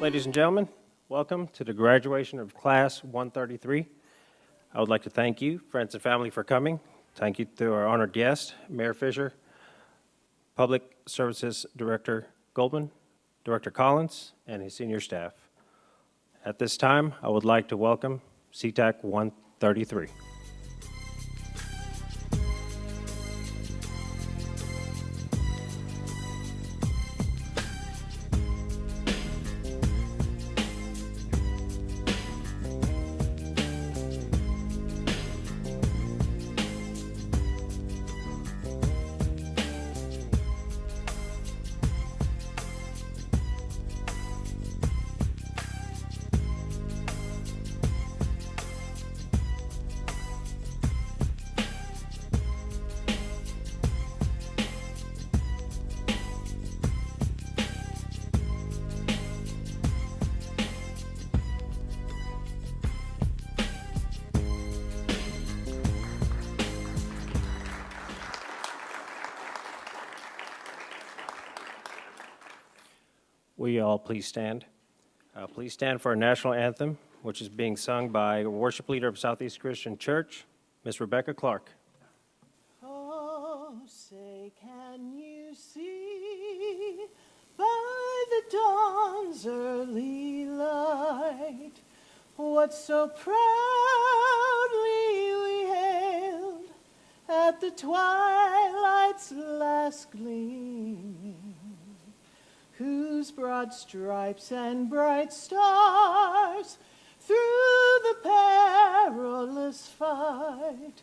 Ladies and gentlemen, welcome to the graduation of Class 133. I would like to thank you, friends and family, for coming. Thank you to our honored guest, Mayor Fisher, Public Services Director Goldman, Director Collins, and his senior staff. At this time, I would like to welcome CTAC 133. Will you all please stand? Please stand for our national anthem, which is being sung by worship leader of Southeast Christian Church, Miss Rebecca Clark. Oh, say, can you see by the dawn's early light what so proudly we hailed at the twilight's last gleaming, whose broad stripes and bright stars through the perilous fight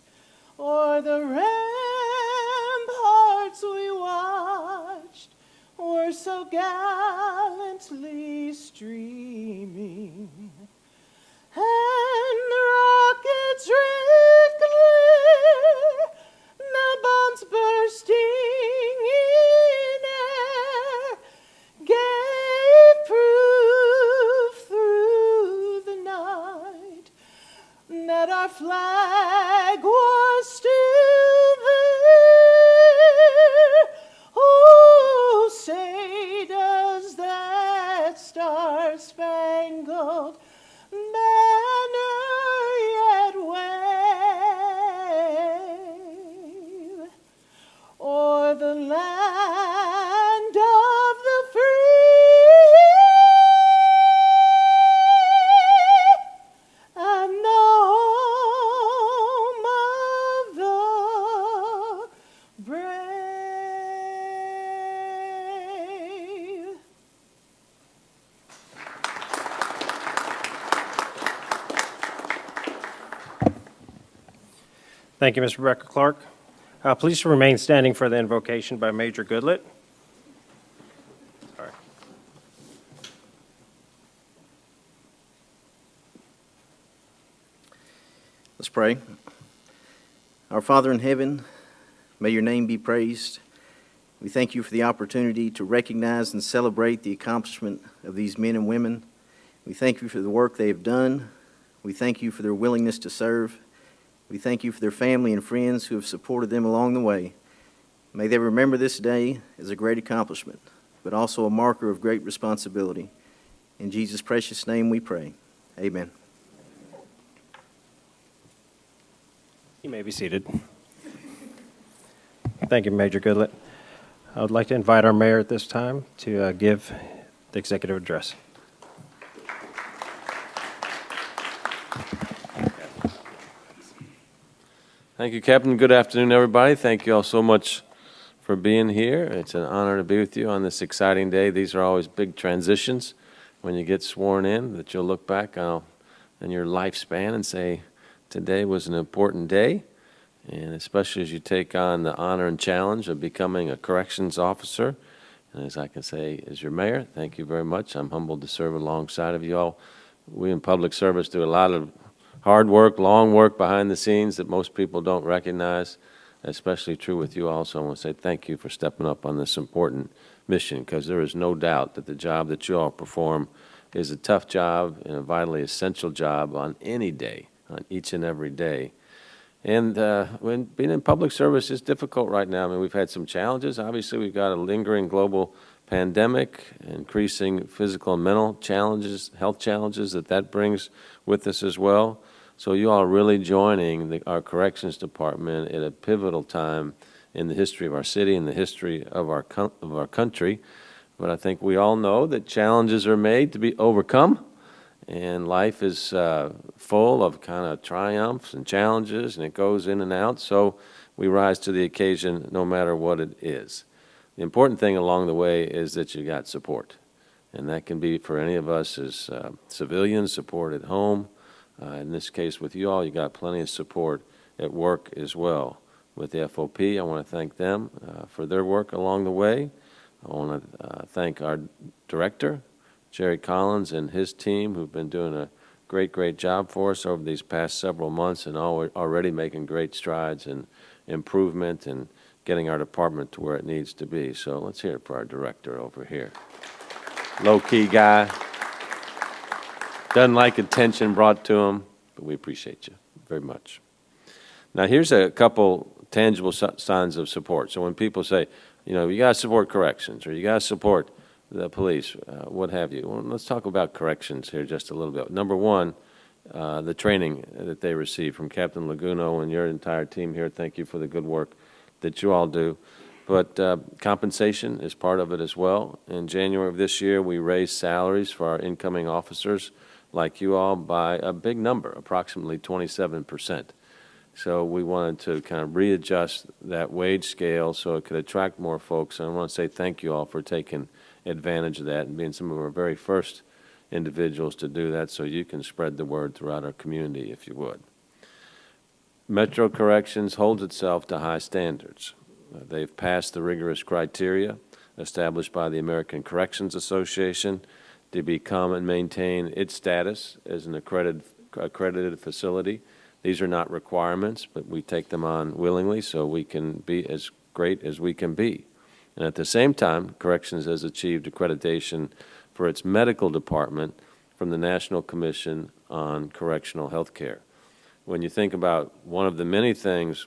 o'er the ramparts we watched were so gallantly streaming, and the rockets red glare, now bombs bursting in air, gave proof through the night that our flag was still there. Oh, say, does that star-spangled banner yet wave o'er the land of the free and the home of the brave? Thank you, Ms. Rebecca Clark. Please remain standing for the invocation by Major Goodlett. Sorry. Let's pray. Our Father in heaven, may your name be praised. We thank you for the opportunity to recognize and celebrate the accomplishment of these men and women. We thank you for the work they have done. We thank you for their willingness to serve. We thank you for their family and friends who have supported them along the way. May they remember this day as a great accomplishment, but also a marker of great responsibility. In Jesus' precious name we pray. Amen. You may be seated. Thank you, Major Goodlett. I would like to invite our mayor at this time to give the executive address. Thank you, Captain. Good afternoon, everybody. Thank you all so much for being here. It's an honor to be with you on this exciting day. These are always big transitions when you get sworn in, that you'll look back on in your lifespan and say, today was an important day, and especially as you take on the honor and challenge of becoming a corrections officer. And as I can say, as your mayor, thank you very much. I'm humbled to serve alongside of you all. We in public service do a lot of hard work, long work behind the scenes that most people don't recognize, especially true with you also. I want to say thank you for stepping up on this important mission, because there is no doubt that the job that you all perform is a tough job and a vitally essential job on any day, on each and every day. And when being in public service is difficult right now. I mean, we've had some challenges. Obviously, we've got a lingering global pandemic, increasing physical and mental challenges, health challenges that brings with us as well. So you all are really joining our corrections department at a pivotal time in the history of our city and the history of our country. But I think we all know that challenges are made to be overcome, and life is full of kind of triumphs and challenges, and it goes in and out. So we rise to the occasion no matter what it is. The important thing along the way is that you got support, and that can be for any of us as civilians, support at home. In this case with you all, you got plenty of support at work as well. With the FOP, I want to thank them for their work along the way. I want to thank our director, Jerry Collins, and his team, who've been doing a great job for us over these past several months and already making great strides in improvement and getting our department to where it needs to be. So let's hear it for our director over here. Low-key guy. Doesn't like attention brought to him, but we appreciate you very much. Now, here's a couple tangible signs of support. So when people say, you know, you got to support corrections or you got to support the police, what have you. Well, let's talk about corrections here just a little bit. Number one, the training that they receive from Captain Laguno and your entire team here. Thank you for the good work that you all do. But compensation is part of it as well. In January of this year, we raised salaries for our incoming officers like you all by a big number, approximately 27%. So we wanted to kind of readjust that wage scale so it could attract more folks. And I want to say thank you all for taking advantage of that and being some of our very first individuals to do that, so you can spread the word throughout our community if you would. Metro Corrections holds itself to high standards. They've passed the rigorous criteria established by the American Corrections Association to become and maintain its status as an accredited facility. These are not requirements, but we take them on willingly so we can be as great as we can be. And at the same time, Corrections has achieved accreditation for its medical department from the National Commission on Correctional Health Care. When you think about one of the many things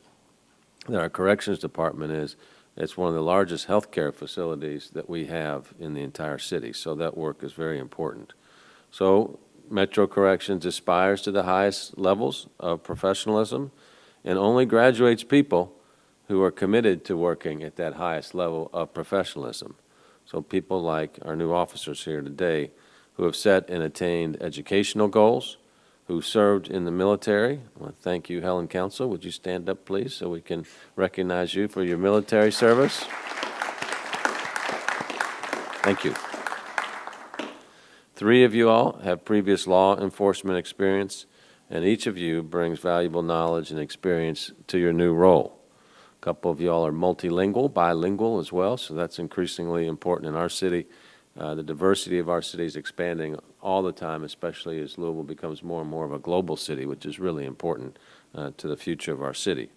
that our Corrections Department is, it's one of the largest healthcare facilities that we have in the entire city, so that work is very important. So Metro Corrections aspires to the highest levels of professionalism and only graduates people who are committed to working at that highest level of professionalism. So people like our new officers here today who have set and attained educational goals, who served in the military. I want to thank you, Helen Council. Would you stand up, please, so we can recognize you for your military service? Thank you. 3 of you all have previous law enforcement experience, and each of you brings valuable knowledge and experience to your new role. A couple of you all are multilingual, bilingual as well, so that's increasingly important in our city. The diversity of our city is expanding all the time, especially as Louisville becomes more and more of a global city, which is really important to the future of our city.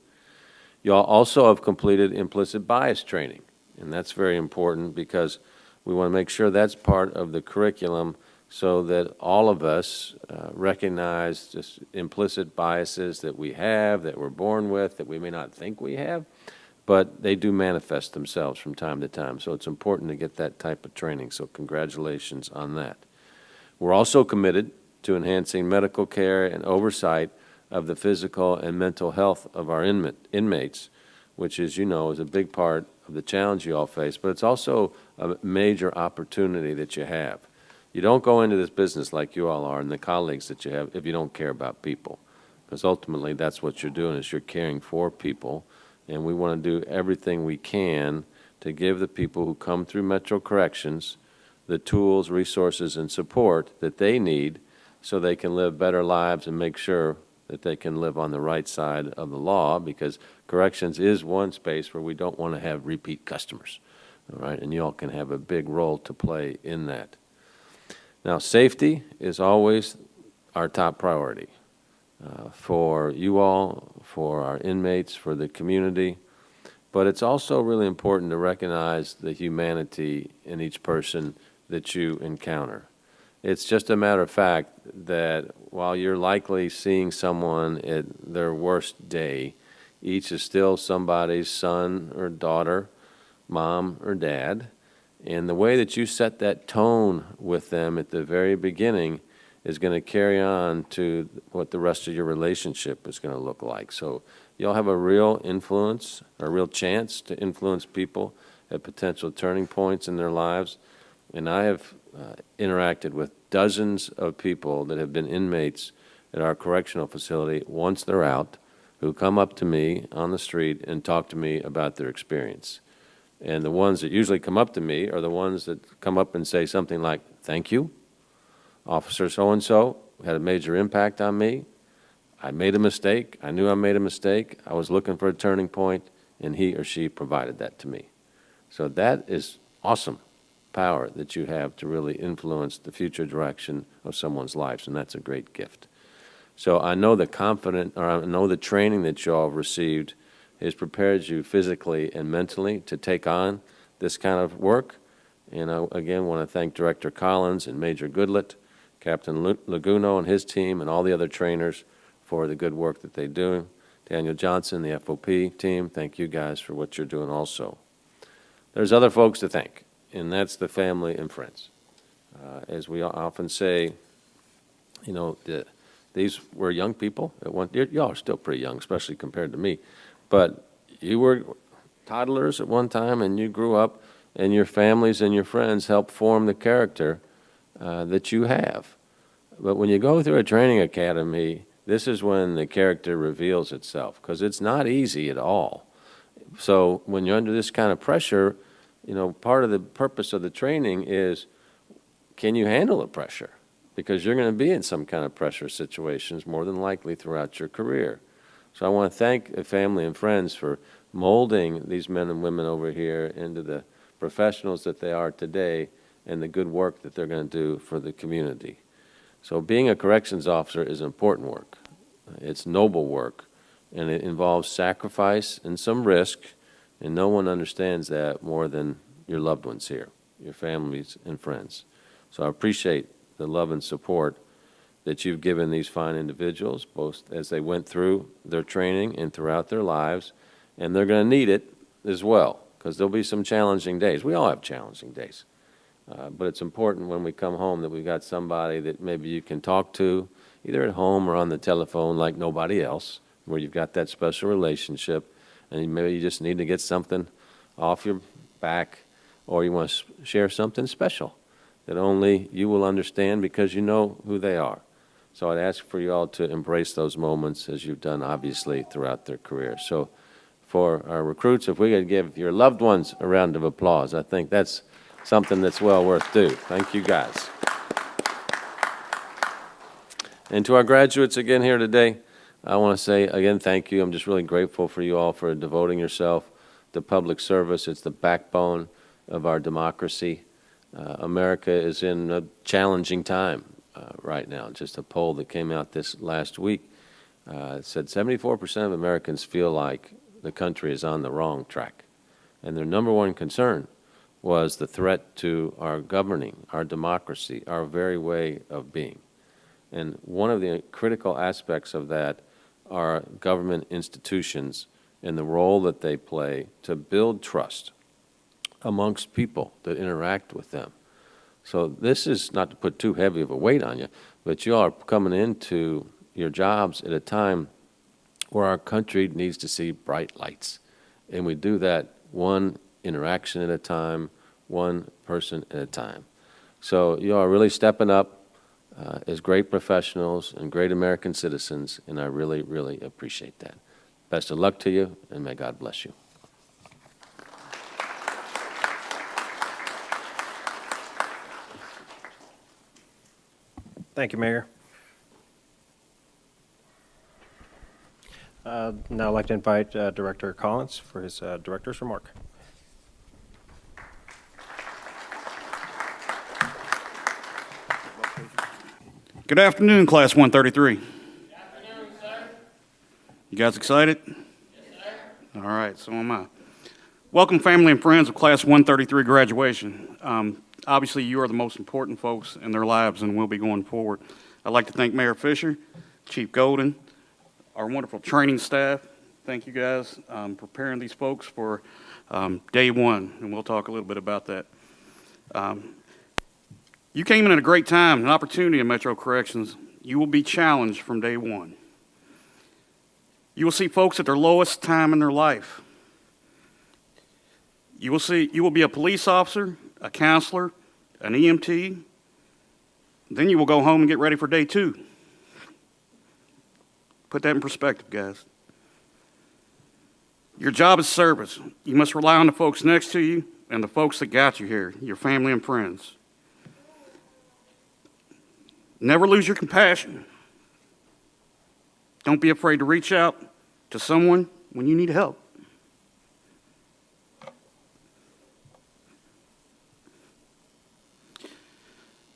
You all also have completed implicit bias training, and that's very important because we want to make sure that's part of the curriculum so that all of us recognize just implicit biases that we have, that we're born with, that we may not think we have, but they do manifest themselves from time to time. So it's important to get that type of training, so congratulations on that. We're also committed to enhancing medical care and oversight of the physical and mental health of our inmates, which, as you know, is a big part of the challenge you all face, but it's also a major opportunity that you have. You don't go into this business like you all are and the colleagues that you have if you don't care about people, because ultimately that's what you're doing, is you're caring for people, and we want to do everything we can to give the people who come through Metro Corrections the tools, resources, and support that they need so they can live better lives and make sure that they can live on the right side of the law, because corrections is one space where we don't want to have repeat customers, all right? And you all can have a big role to play in that. Now, safety is always our top priority for you all, for our inmates, for the community, but it's also really important to recognize the humanity in each person that you encounter. It's just a matter of fact that while you're likely seeing someone at their worst day, each is still somebody's son or daughter, mom or dad, And the way that you set that tone with them at the very beginning is going to carry on to what the rest of your relationship is going to look like. So you'll have a real influence, a real chance to influence people at potential turning points in their lives. And I have interacted with dozens of people that have been inmates at our correctional facility once they're out, who come up to me on the street and talk to me about their experience. And the ones that usually come up to me are the ones that come up and say something like, "Thank you, Officer so-and-so had a major impact on me. I made a mistake. I knew I made a mistake. I was looking for a turning point, and he or she provided that to me." So that is awesome power that you have to really influence the future direction of someone's lives, and that's a great gift. So I know I know the training that you all received has prepared you physically and mentally to take on this kind of work. And I, again, want to thank Director Collins and Major Goodlett, Captain Laguno and his team, and all the other trainers for the good work that they do. Daniel Johnson, the FOP team, thank you guys for what you're doing also. There's other folks to thank, and that's the family and friends. As we often say, you know, these were young people at one. Y'all are still pretty young, especially compared to me. But you were toddlers at one time, and you grew up, and your families and your friends helped form the character that you have. But when you go through a training academy, this is when the character reveals itself, because it's not easy at all. So when you're under this kind of pressure, you know, part of the purpose of the training is, can you handle the pressure? Because you're going to be in some kind of pressure situations more than likely throughout your career. So I want to thank the family and friends for molding these men and women over here into the professionals that they are today and the good work that they're going to do for the community. So being a corrections officer is important work. It's noble work, and it involves sacrifice and some risk, and no one understands that more than your loved ones here, your families and friends. So I appreciate the love and support that you've given these fine individuals, both as they went through their training and throughout their lives, and they're going to need it as well, because there'll be some challenging days. We all have challenging days. But it's important when we come home that we've got somebody that maybe you can talk to, either at home or on the telephone like nobody else, where you've got that special relationship, and maybe you just need to get something off your back, or you want to share something special that only you will understand because you know who they are. So I'd ask for you all to embrace those moments, as you've done, obviously, throughout their career. So for our recruits, if we could give your loved ones a round of applause, I think that's something that's well worth doing. Thank you, guys. And to our graduates again here today, I want to say again thank you. I'm just really grateful for you all for devoting yourself to public service. It's the backbone of our democracy. America is in a challenging time right now. Just a poll that came out this last week said 74% of Americans feel like the country is on the wrong track. And their number one concern was the threat to our governing, our democracy, our very way of being. And one of the critical aspects of that are government institutions and the role that they play to build trust amongst people that interact with them. So this is not to put too heavy of a weight on you, but you all are coming into your jobs at a time where our country needs to see bright lights. And we do that one interaction at a time, one person at a time. So you are really stepping up as great professionals and great American citizens, and I really, really appreciate that. Best of luck to you, and may God bless you. Thank you, Mayor. Now I'd like to invite Director Collins for his director's remark. Good afternoon, Class 133. Good afternoon, sir. You guys excited? Yes, sir. All right, so am I. Welcome, family and friends of Class 133 graduation. Obviously, you are the most important folks in their lives and will be going forward. I'd like to thank Mayor Fisher, Chief Golden, our wonderful training staff. Thank you guys preparing these folks for day one, and we'll talk a little bit about that. You came in at a great time, an opportunity in Metro Corrections. You will be challenged from day one. You will see folks at their lowest time in their life. You will be a police officer, a counselor, an EMT. Then you will go home and get ready for day two. Put that in perspective, guys. Your job is service. You must rely on the folks next to you and the folks that got you here, your family and friends. Never lose your compassion. Don't be afraid to reach out to someone when you need help.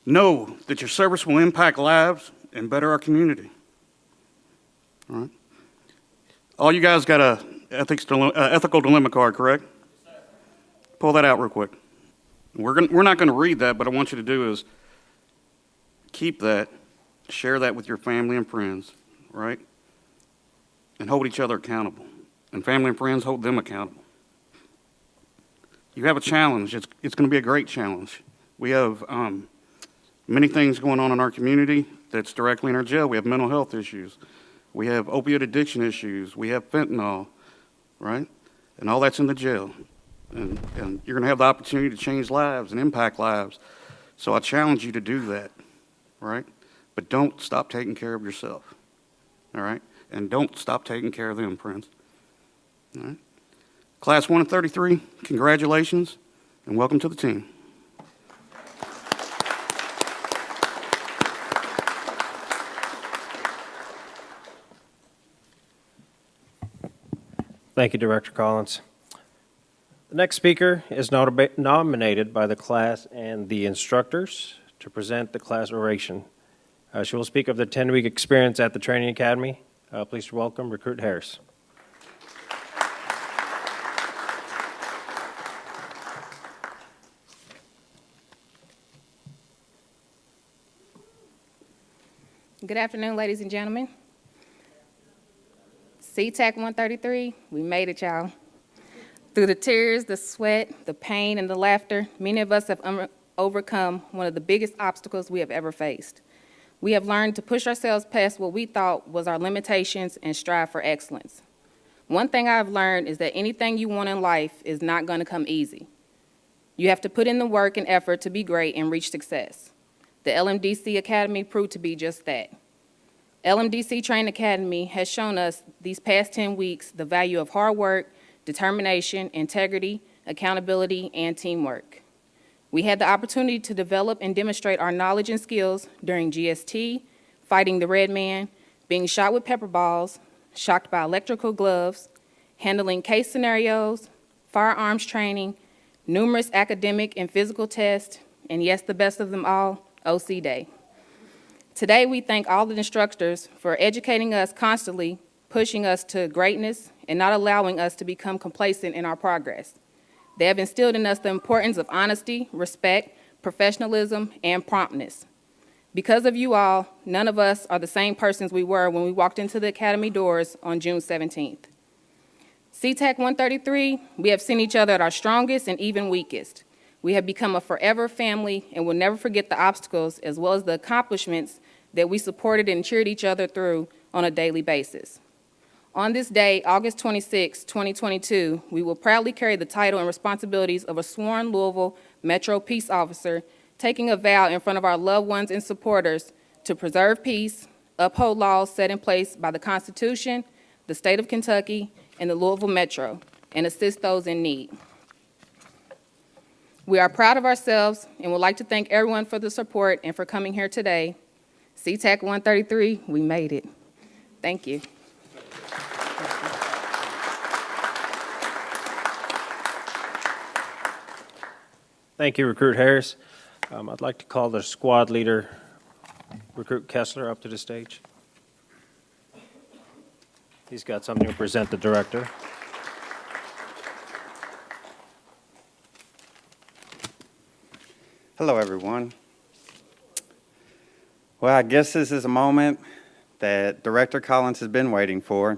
Know that your service will impact lives and better our community. All right? All you guys got a ethical dilemma card, correct? Yes, sir. Pull that out real quick. We're not going to read that, but I want you to do is keep that, share that with your family and friends, right? And hold each other accountable. And family and friends hold them accountable. You have a challenge. It's going to be a great challenge. We have many things going on in our community that's directly in our jail. We have mental health issues. We have opioid addiction issues. We have fentanyl, right? And all that's in the jail. And you're going to have the opportunity to change lives and impact lives. So I challenge you to do that, right? But don't stop taking care of yourself, all right? And don't stop taking care of them, friends, all right? Class 1 of 33, congratulations, and welcome to the team. Thank you, Director Collins. The next speaker is nominated by the class and the instructors to present the class oration. She will speak of the 10-week experience at the training academy. Please welcome Recruit Harris. Good afternoon, ladies and gentlemen. CTAC 133, we made it, y'all. Through the tears, the sweat, the pain, and the laughter, many of us have overcome one of the biggest obstacles we have ever faced. We have learned to push ourselves past what we thought was our limitations and strive for excellence. One thing I've learned is that anything you want in life is not going to come easy. You have to put in the work and effort to be great and reach success. The LMDC Academy proved to be just that. LMDC Training Academy has shown us these past 10 weeks the value of hard work, determination, integrity, accountability, and teamwork. We had the opportunity to develop and demonstrate our knowledge and skills during GST, fighting the red man, being shot with pepper balls, shocked by electrical gloves, handling case scenarios, firearms training, numerous academic and physical tests, and yes, the best of them all, OC Day. Today, we thank all the instructors for educating us constantly, pushing us to greatness, and not allowing us to become complacent in our progress. They have instilled in us the importance of honesty, respect, professionalism, and promptness. Because of you all, none of us are the same persons we were when we walked into the academy doors on June 17th. CTAC 133, we have seen each other at our strongest and even weakest. We have become a forever family and will never forget the obstacles as well as the accomplishments that we supported and cheered each other through on a daily basis. On this day, August 26, 2022, we will proudly carry the title and responsibilities of a sworn Louisville Metro Peace Officer, taking a vow in front of our loved ones and supporters to preserve peace, uphold laws set in place by the Constitution, the state of Kentucky, and the Louisville Metro, and assist those in need. We are proud of ourselves and would like to thank everyone for the support and for coming here today. CTAC 133, we made it. Thank you. Thank you, Recruit Harris. I'd like to call the squad leader, Recruit Kessler, up to the stage. He's got something to present the director. Hello, everyone. Well, I guess this is a moment that Director Collins has been waiting for.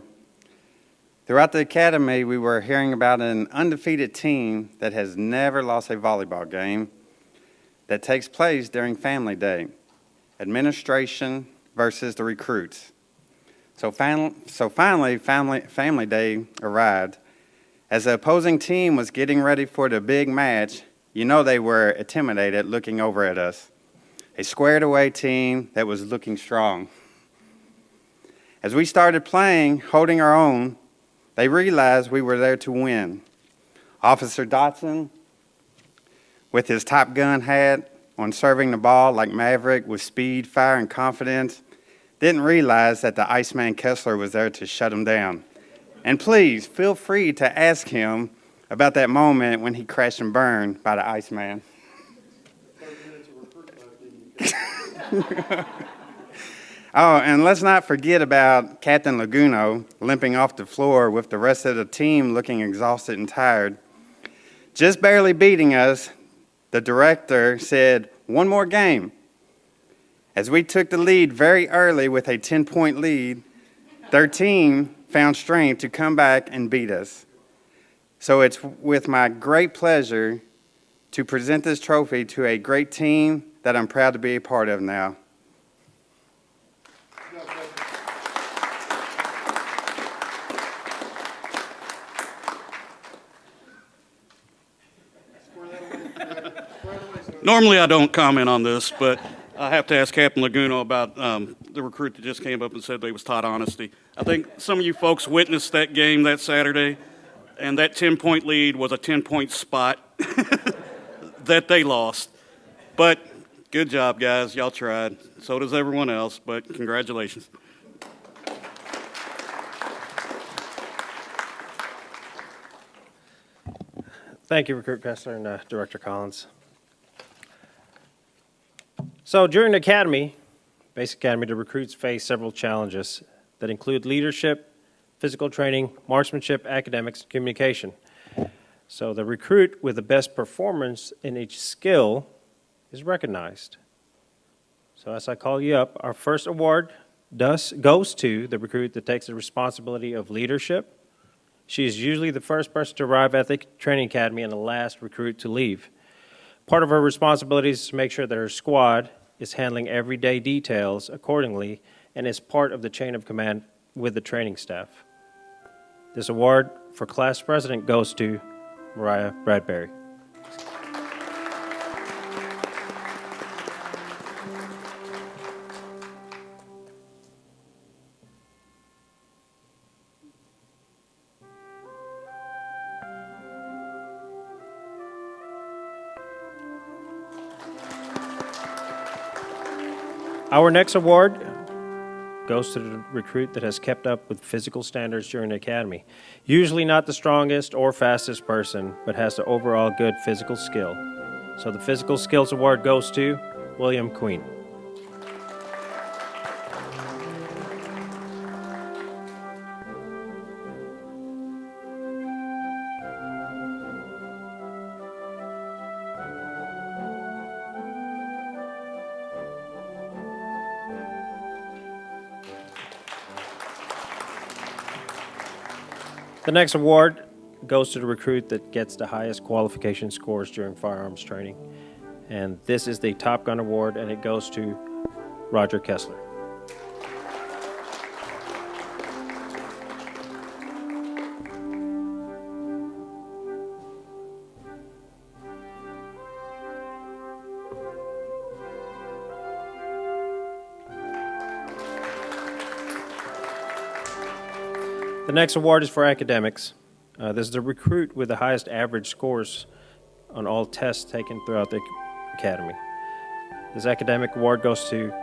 Throughout the academy, we were hearing about an undefeated team that has never lost a volleyball game. that takes place during Family Day, administration versus the recruits. So finally, Family Day arrived. As the opposing team was getting ready for the big match, you know they were intimidated looking over at us. A squared away team that was looking strong. As we started playing, holding our own, they realized we were there to win. Officer Dotson, with his Top Gun hat on, serving the ball like Maverick with speed, fire, and confidence, didn't realize that the Iceman Kessler was there to shut him down. And please, feel free to ask him about that moment when he crashed and burned by the Iceman. Oh, and let's not forget about Captain Laguno limping off the floor with the rest of the team looking exhausted and tired. Just barely beating us, the director said, "One more game." As we took the lead very early with a 10-point lead, their team found strength to come back and beat us. So it's with my great pleasure to present this trophy to a great team that I'm proud to be a part of now. Normally, I don't comment on this, but I have to ask Captain Laguno about the recruit that just came up and said they was taught honesty. I think some of you folks witnessed that game that Saturday, and that 10-point lead was a 10-point spot that they lost. But good job, guys. Y'all tried. So does everyone else, but congratulations. Thank you, Recruit Kessler and Director Collins. So during the academy, basic academy, the recruits face several challenges that include leadership, physical training, marksmanship, academics, and communication. So the recruit with the best performance in each skill is recognized. So as I call you up, our first award goes to the recruit that takes the responsibility of leadership. She is usually the first person to arrive at the training academy and the last recruit to leave. Part of her responsibility is to make sure that her squad is handling everyday details accordingly and is part of the chain of command with the training staff. This award for class president goes to Mariah Bradbury. Our next award goes to the recruit that has kept up with physical standards during the academy. Usually not the strongest or fastest person, but has the overall good physical skill. So the Physical Skills Award goes to William Queen. The next award goes to the recruit that gets the highest qualification scores during firearms training. And this is the Top Gun Award, and it goes to Roger Kessler. The next award is for academics. This is the recruit with the highest average scores on all tests taken throughout the academy. This academic award goes to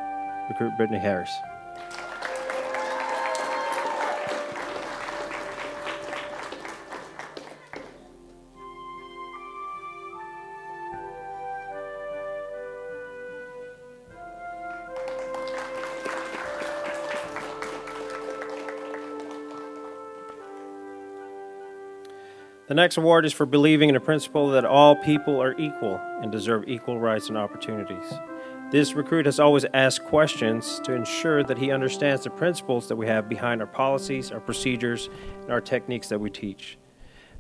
recruit Brittany Harris. The next award is for believing in the principle that all people are equal and deserve equal rights and opportunities. This recruit has always asked questions to ensure that he understands the principles that we have behind our policies, our procedures, and our techniques that we teach.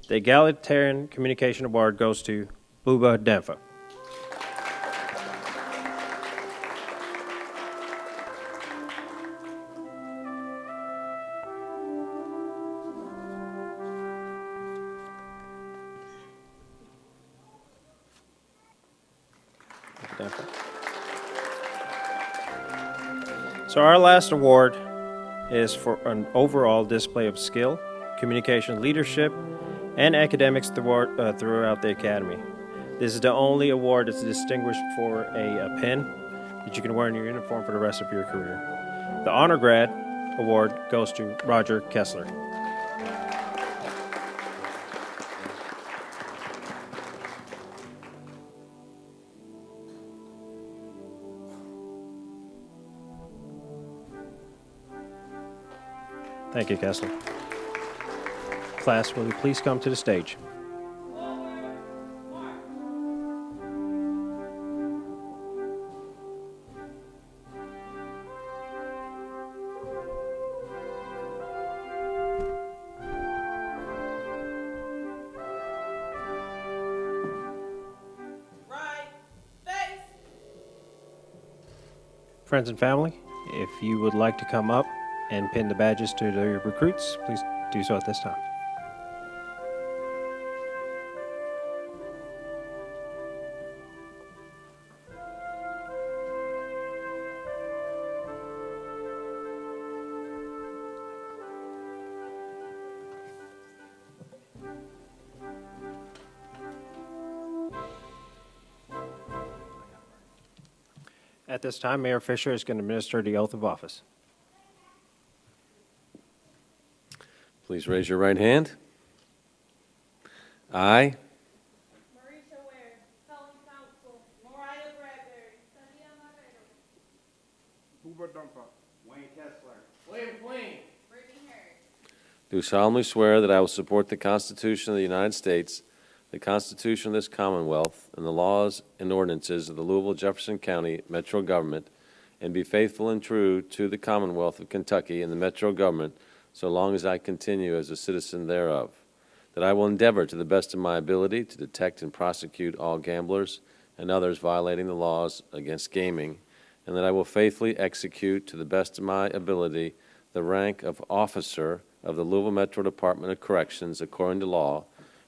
The Egalitarian Communication Award goes to Buba Denfa. Denver. So our last award is for an overall display of skill, communication leadership, and academics throughout the academy. This is the only award that's distinguished for a pin that you can wear in your uniform for the rest of your career. The Honor Grad Award goes to Roger Kessler. Thank you, Kessler. Class, will you please come to the stage? Friends and family, if you would like to come up and pin the badges to the recruits, please do so at this time. At this time, Mayor Fisher is going to administer the oath of office. Please raise your right hand. I Marisha Ware, Cullen Council, Mariah Bradbury, Sadia Marrero, Wayne Kessler. Brittany Harris. do solemnly swear that I will support the Constitution of the United States, the Constitution of this Commonwealth, and the laws and ordinances of the Louisville Jefferson County Metro Government, and be faithful and true to the Commonwealth of Kentucky and the Metro Government so long as I continue as a citizen thereof. That I will endeavor to the best of my ability to detect and prosecute all gamblers and others violating the laws against gaming, and that I will faithfully execute to the best of my ability the rank of officer of the Louisville Metro Department of Corrections according to law.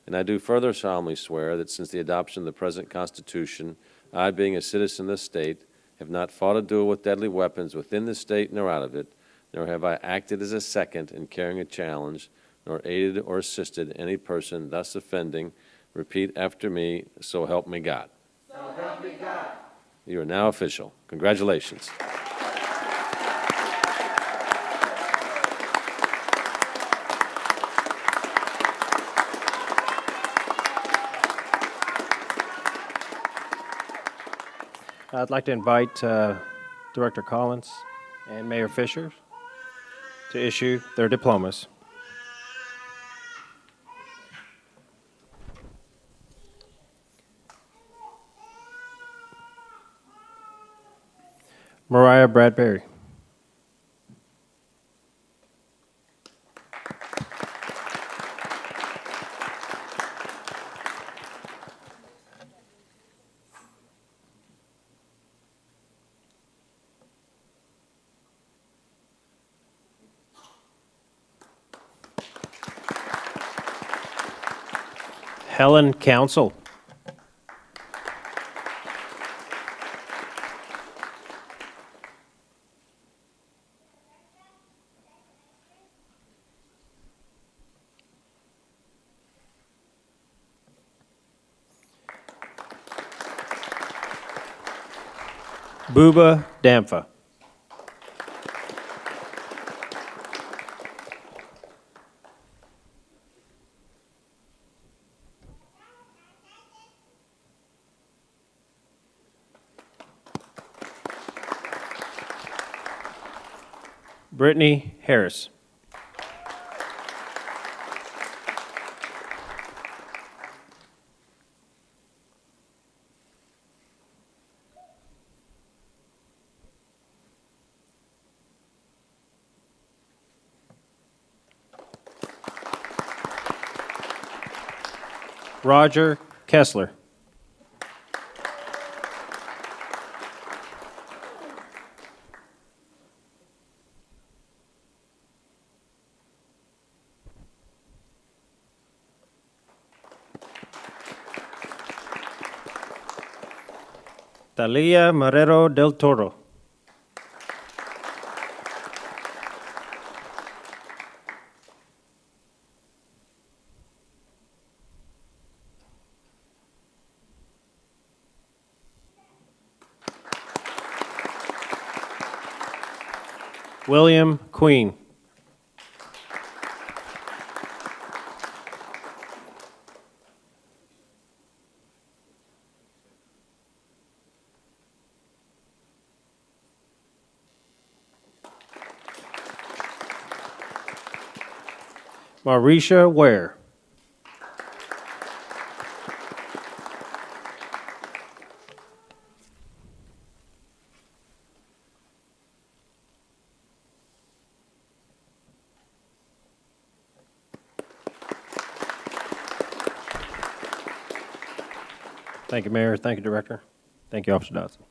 And I do further solemnly swear that since the adoption of the present Constitution, I, being a citizen of this state, have not fought a duel with deadly weapons within the state nor out of it, nor have I acted as a second in carrying a challenge, nor aided or assisted any person thus offending. Repeat after me, so help me God. So help me God. You are now official. Congratulations. I'd like to invite Director Collins and Mayor Fisher to issue their diplomas. Mariah Bradbury. Helen Council. Booba Damfa. Brittany Harris. Roger Kessler. Thalia Marrero del Toro. William Queen. Marisha Ware. Thank you, Mayor. Thank you, Director. Thank you, Officer Dodson.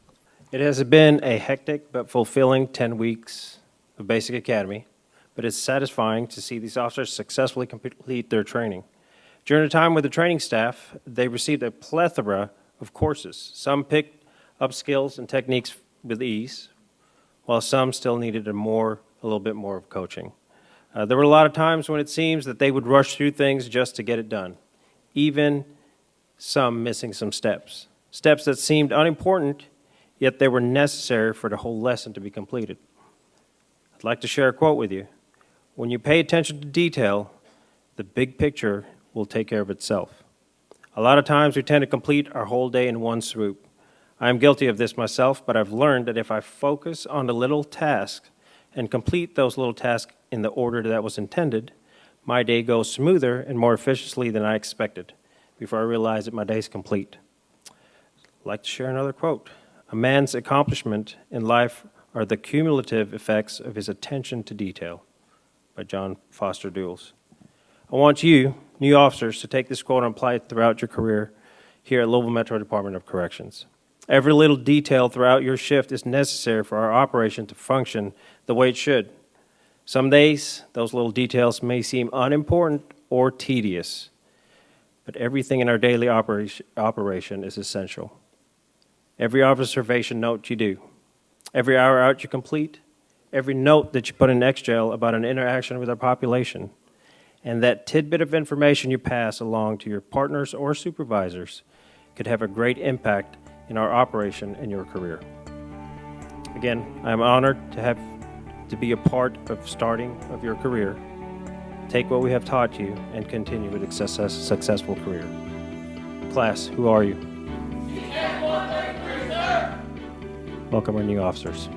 It has been a hectic but fulfilling 10 weeks of basic academy, but it's satisfying to see these officers successfully complete their training. During the time with the training staff, they received a plethora of courses. Some picked up skills and techniques with ease, while some still needed a little bit more of coaching. There were a lot of times when it seems that they would rush through things just to get it done, even some missing some steps that seemed unimportant, yet they were necessary for the whole lesson to be completed. I'd like to share a quote with you. When you pay attention to detail, the big picture will take care of itself. A lot of times we tend to complete our whole day in one swoop. I am guilty of this myself, but I've learned that if I focus on the little tasks and complete those little tasks in the order that was intended, my day goes smoother and more efficiently than I expected before I realize that my day's complete. I'd like to share another quote. A man's accomplishment in life are the cumulative effects of his attention to detail, by John Foster Dulles. I want you, new officers, to take this quote and apply it throughout your career here at Louisville Metro Department of Corrections. Every little detail throughout your shift is necessary for our operation to function the way it should. Some days, those little details may seem unimportant or tedious, but everything in our daily operation is essential. Every observation note you do, every hour out you complete, every note that you put in XJail about an interaction with our population, and that tidbit of information you pass along to your partners or supervisors could have a great impact in our operation and your career. Again, I'm honored to be a part of starting of your career. Take what we have taught you and continue with a successful career. Class, who are you? CTAC 133, sir. Welcome our new officers.